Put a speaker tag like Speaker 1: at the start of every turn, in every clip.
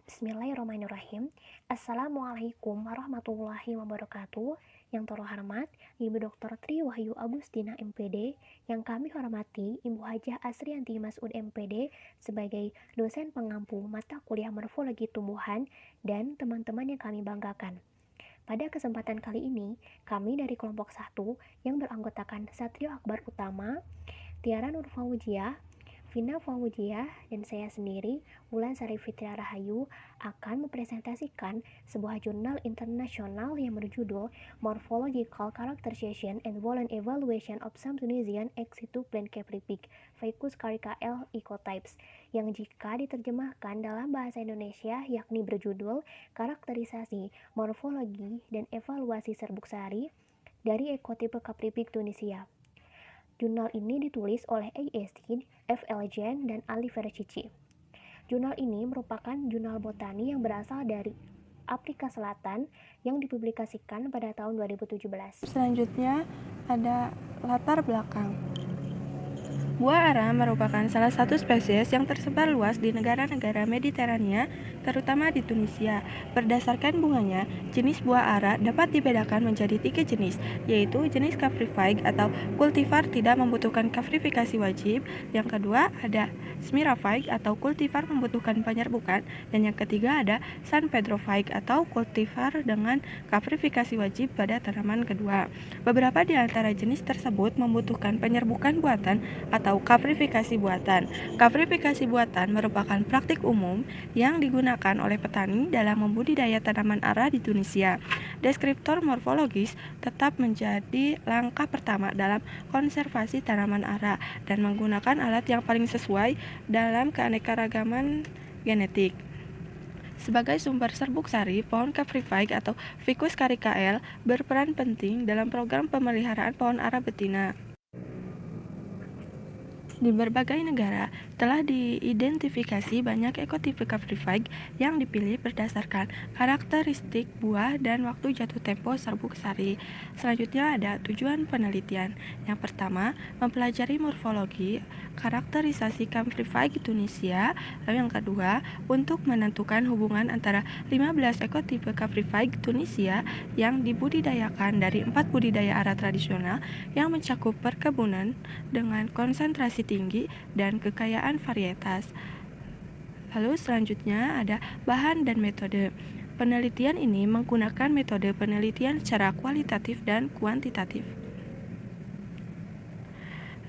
Speaker 1: Bismillahirrahmanirrahim. Assalamualaikum warahmatullahi wabarakatuh. Yang terhormat, Ibu Dr. Tri Wahyu Agustina MPD, yang kami hormati Ibu Hajah Asrianti Masud MPD sebagai dosen pengampu mata kuliah Morfologi Tumbuhan dan teman-teman yang kami banggakan. Pada kesempatan kali ini, kami dari kelompok 1 yang beranggotakan Satrio Akbar Utama, Tiara Nur Fauziah, Vina Fauziah, dan saya sendiri, Wulan Sari Fitria Rahayu, akan mempresentasikan sebuah jurnal internasional yang berjudul Morphological Characterization and Volume Evaluation of some Tunisian ex situ plant Capripic, Ficus carica L. Ecotypes, yang jika diterjemahkan dalam bahasa Indonesia yakni berjudul Karakterisasi, Morfologi, dan Evaluasi Serbuk Sari dari ekotipe Capripic Tunisia. Jurnal ini ditulis oleh A.S.T., F. Elgen, dan Ali Vercici. Jurnal ini merupakan jurnal botani yang berasal dari Afrika Selatan yang dipublikasikan pada tahun 2017.
Speaker 2: Selanjutnya ada latar belakang. Buah ara merupakan salah satu spesies yang tersebar luas di negara-negara Mediterania, terutama di Tunisia. Berdasarkan bunganya, jenis buah ara dapat dibedakan menjadi 3 jenis, yaitu jenis Caprifig atau kultivar tidak membutuhkan kaprifikasi wajib. Yang kedua ada Smirafig atau kultivar membutuhkan penyerbukan, dan yang ketiga ada San Pedrofig atau kultivar dengan kaprifikasi wajib pada tanaman kedua. Beberapa di antara jenis tersebut membutuhkan penyerbukan buatan atau kaprifikasi buatan. Kaprifikasi buatan merupakan praktik umum yang digunakan oleh petani dalam membudidaya tanaman ara di Tunisia. Deskriptor morfologis tetap menjadi langkah pertama dalam konservasi tanaman ara dan menggunakan alat yang paling sesuai dalam keanekaragaman genetik. Sebagai sumber serbuk sari, pohon Caprifig atau Ficus carica L berperan penting dalam program pemeliharaan pohon ara betina. Di berbagai negara telah diidentifikasi banyak ekotipe Caprifig yang dipilih berdasarkan karakteristik buah dan waktu jatuh tempo serbuk sari. Selanjutnya ada tujuan penelitian. Yang pertama, mempelajari morfologi karakterisasi Caprifig Tunisia. Lalu yang kedua, untuk menentukan hubungan antara 15 ekotipe Caprifig Tunisia yang dibudidayakan dari 4 budidaya ara tradisional yang mencakup perkebunan dengan konsentrasi tinggi dan kekayaan varietas. Lalu selanjutnya ada bahan dan metode. Penelitian ini menggunakan metode penelitian secara kualitatif dan kuantitatif.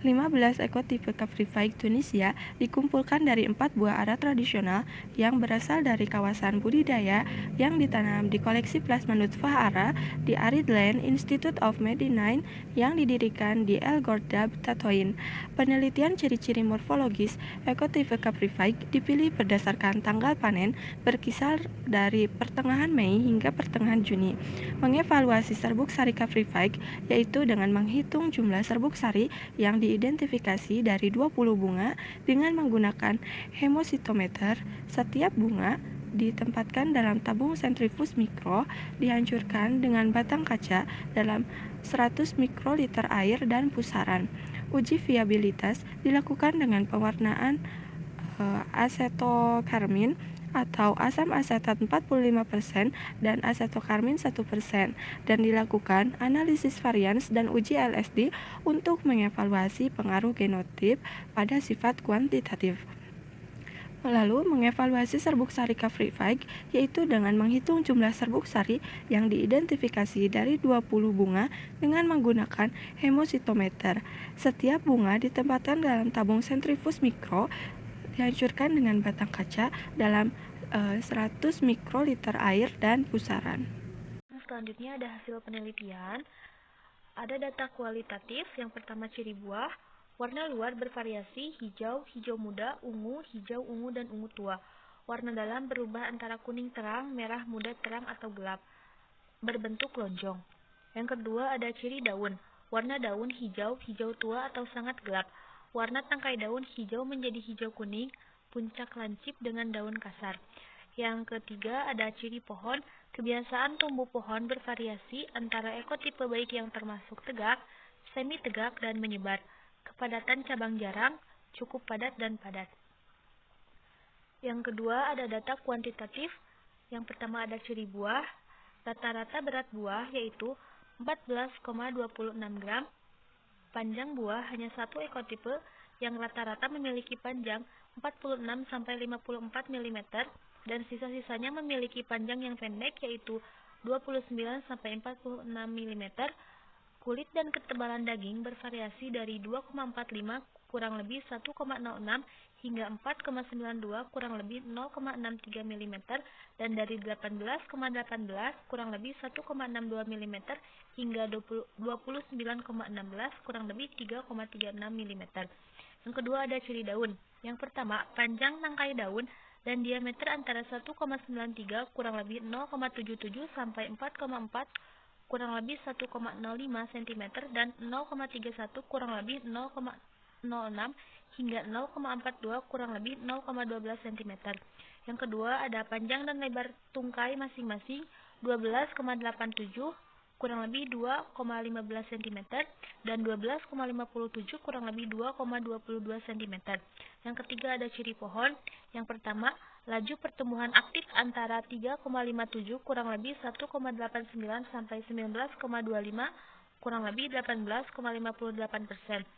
Speaker 2: 15 ekotipe Caprifig Tunisia dikumpulkan dari 4 buah ara tradisional yang berasal dari kawasan budidaya yang ditanam di koleksi plasma nutfah ara di Arid Land Institute of Medicine yang didirikan di El Gordab, Tatoin. Penelitian ciri-ciri morfologis ekotipe Caprifig dipilih berdasarkan tanggal panen berkisar dari pertengahan Mei hingga pertengahan Juni. Mengevaluasi serbuk sari Caprifig yaitu dengan menghitung jumlah serbuk sari yang diidentifikasi dari 20 bunga dengan menggunakan hemositometer. Setiap bunga ditempatkan dalam tabung sentrifus mikro, dihancurkan dengan batang kaca dalam 100 mikroliter air dan pusaran. Uji viabilitas dilakukan dengan pewarnaan asetokarmin atau asam asetat 45% dan asetokarmin 1% dan dilakukan analisis varians dan uji LSD untuk mengevaluasi pengaruh genotip pada sifat kuantitatif. Lalu mengevaluasi serbuk sari Caprifig yaitu dengan menghitung jumlah serbuk sari yang diidentifikasi dari 20 bunga dengan menggunakan hemositometer. Setiap bunga ditempatkan dalam tabung sentrifus mikro, dihancurkan dengan batang kaca dalam 100 mikroliter air dan pusaran.
Speaker 3: Selanjutnya ada hasil penelitian. Ada data kualitatif. Yang pertama ciri buah. Warna luar bervariasi hijau, hijau muda, ungu, hijau, ungu, dan ungu tua. Warna dalam berubah antara kuning terang, merah muda terang atau gelap. Berbentuk lonjong. Yang kedua ada ciri daun. Warna daun hijau, hijau tua atau sangat gelap. Warna tangkai daun hijau menjadi hijau kuning, puncak lancip dengan daun kasar. Yang ketiga ada ciri pohon. Kebiasaan tumbuh pohon bervariasi antara ekotipe baik yang termasuk tegak, semi tegak, dan menyebar. Kepadatan cabang jarang, cukup padat dan padat. Yang kedua ada data kuantitatif. Yang pertama ada ciri buah. Rata-rata berat buah yaitu 14,26 gram. Panjang buah hanya satu ekotipe yang rata-rata memiliki panjang 46-54 mm dan sisa-sisanya memiliki panjang yang pendek yaitu 29-46 mm. Kulit dan ketebalan daging bervariasi dari 2,45 kurang lebih 1,06 hingga 4,92 kurang lebih 0,63 mm dan dari 18,18 kurang lebih 1,62 mm hingga 29,16 kurang lebih 3,36 mm. Yang kedua ada ciri daun. Yang pertama, panjang tangkai daun dan diameter antara 1,93 kurang lebih 0,77 sampai 4,4 kurang lebih 1,05 cm dan 0,31 kurang lebih 0,06 hingga 0,42 kurang lebih 0,12 cm. Yang kedua ada panjang dan lebar tungkai masing-masing 12,87 kurang lebih 2,15 cm dan 12,57 kurang lebih 2,22 cm. Yang ketiga ada ciri pohon. Yang pertama, laju pertumbuhan aktif antara 3,57 kurang lebih 1,89 sampai 19,25 kurang lebih 18,58%.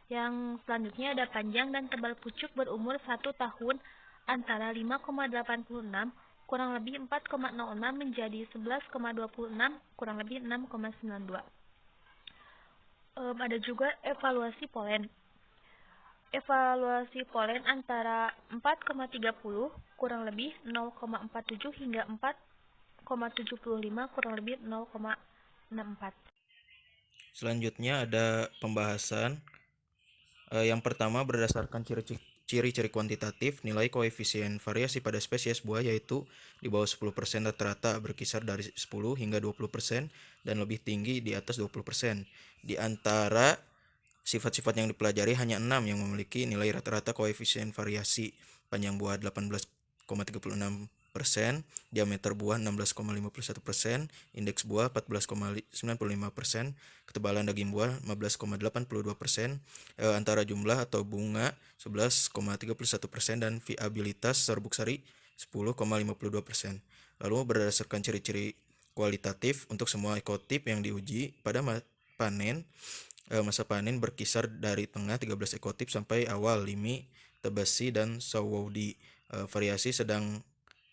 Speaker 3: Yang selanjutnya ada panjang dan tebal pucuk berumur 1 tahun antara 5,86 kurang lebih 4,06 menjadi 11,26 kurang lebih 6,92. Ada juga evaluasi polen. Evaluasi polen antara 4,30 kurang lebih 0,47 hingga 4,75 kurang lebih 0,64.
Speaker 4: Selanjutnya ada pembahasan. Yang pertama berdasarkan ciri-ciri kuantitatif, nilai koefisien variasi pada spesies buah yaitu di bawah 10% rata-rata, berkisar dari 10 hingga 20% dan lebih tinggi di atas 20%. Di antara sifat-sifat yang dipelajari hanya 6 yang memiliki nilai rata-rata koefisien variasi. Panjang buah 18,36%, diameter buah 16,51%, indeks buah 14,95%, ketebalan daging buah 15,82%, antara jumlah atau bunga 11,31% dan viabilitas serbuk sari 10,52%. Lalu berdasarkan ciri-ciri kualitatif untuk semua ekotip yang diuji pada panen, masa panen berkisar dari tengah 13 ekotip sampai awal limi, tebasi, dan sawoudi. Variasi sedang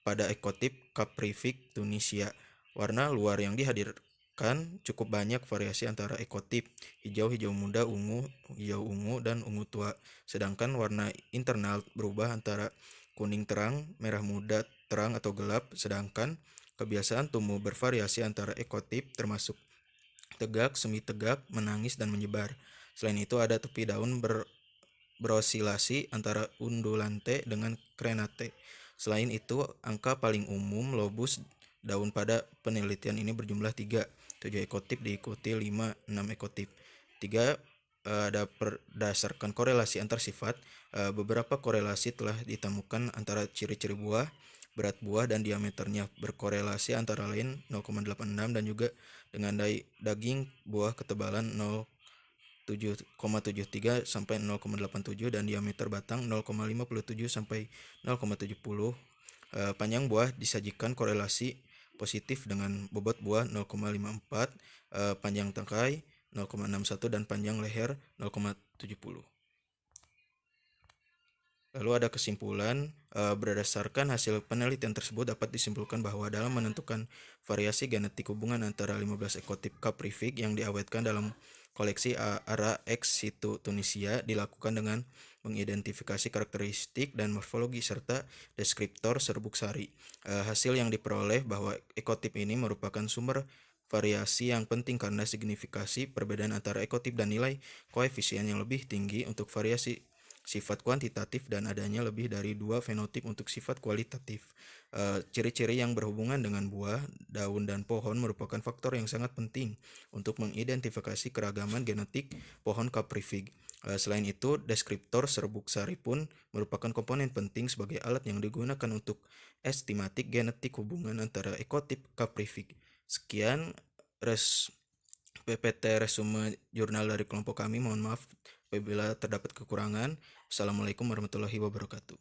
Speaker 4: pada ekotip Caprivic Tunisia. Warna luar yang dihadirkan cukup banyak variasi antara ekotip hijau, hijau muda, ungu, hijau ungu, dan ungu tua. Sedangkan warna internal berubah antara kuning terang, merah muda terang atau gelap. Sedangkan kebiasaan tumbuh bervariasi antara ekotip termasuk tegak, semi tegak, menangis, dan menyebar. Selain itu ada tepi daun berosilasi antara undulante dengan krenate. Selain itu, angka paling umum lobus daun pada penelitian ini berjumlah 3. 7 ekotip diikuti 5-6 ekotip. 3. Ada berdasarkan korelasi antar sifat. Beberapa korelasi telah ditemukan antara ciri-ciri buah, berat buah, dan diameternya berkorelasi antara lain 0,86 dan juga dengan daging buah ketebalan 0,73 sampai 0,87 dan diameter batang 0,57 sampai 0,70. Panjang buah disajikan korelasi positif dengan bobot buah 0,54, panjang tangkai 0,61 dan panjang leher 0,70. Lalu ada kesimpulan, berdasarkan hasil penelitian tersebut dapat disimpulkan bahwa dalam menentukan variasi genetik hubungan antara 15 ekotip Caprivic yang diawetkan dalam koleksi ARA ex situ Tunisia dilakukan dengan mengidentifikasi karakteristik dan morfologi serta deskriptor serbuk sari. Hasil yang diperoleh bahwa ekotip ini merupakan sumber variasi yang penting karena signifikasi perbedaan antara ekotip dan nilai koefisien yang lebih tinggi untuk variasi sifat kuantitatif dan adanya lebih dari 2 fenotip untuk sifat kualitatif. Ciri-ciri yang berhubungan dengan buah, daun, dan pohon merupakan faktor yang sangat penting untuk mengidentifikasi keragaman genetik pohon Caprivic. Selain itu, deskriptor serbuk sari pun merupakan komponen penting sebagai alat yang digunakan untuk estimatik genetik hubungan antara ekotip Caprivic. Sekian PPT resume jurnal dari kelompok kami. Mohon maaf apabila terdapat kekurangan. Assalamualaikum warahmatullahi wabarakatuh.